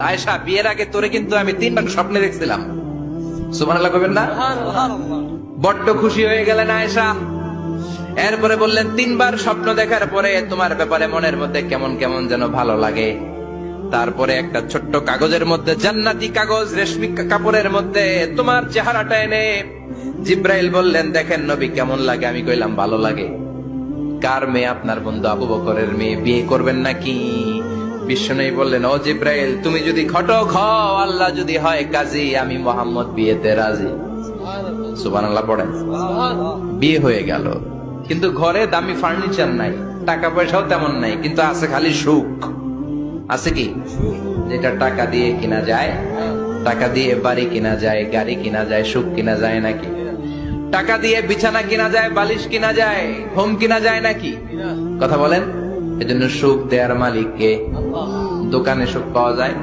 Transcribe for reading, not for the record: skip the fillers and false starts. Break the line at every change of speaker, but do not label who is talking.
আয়েশা, বিয়ের আগে তোরে কিন্তু আমি 3বার স্বপ্নে দেখছিলাম। সুবহানাল্লাহ কইবেন না? বড্ড খুশি হয়ে গেলেন আয়েশা। এরপরে বললেন, 3বার স্বপ্ন দেখার পরে তোমার ব্যাপারে মনের মধ্যে কেমন কেমন যেন ভালো লাগে। তারপরে একটা ছোট্ট কাগজের মধ্যে, জান্নাতি কাগজ, রেশমি কাপড়ের মধ্যে তোমার চেহারাটা এনে জিব্রাইল বললেন, দেখেন নবী কেমন লাগে। আমি কইলাম ভালো লাগে। কার মেয়ে? আপনার বন্ধু আবু বকরের মেয়ে। বিয়ে করবেন নাকি? বিশ্বনবী বললেন, ও জিব্রাইল, তুমি যদি ঘটক হও, আল্লাহ যদি হয় কাজী, আমি মোহাম্মদ বিয়েতে রাজি। সুবহানাল্লাহ পড়েন। বিয়ে হয়ে গেল, কিন্তু ঘরে দামি ফার্নিচার নাই, টাকা পয়সাও তেমন নাই, কিন্তু আছে খালি সুখ। আছে কি? যেটা টাকা দিয়ে কিনা যায়। টাকা দিয়ে বাড়ি কিনা যায়, গাড়ি কিনা যায়, সুখ কিনা যায় নাকি? টাকা দিয়ে বিছানা কিনা যায়, বালিশ কিনা যায়, ঘুম কিনা যায় নাকি? কথা বলেন। এজন্য সুখ দেয়ার মালিক কে? দোকানে সুখ পাওয়া যায়?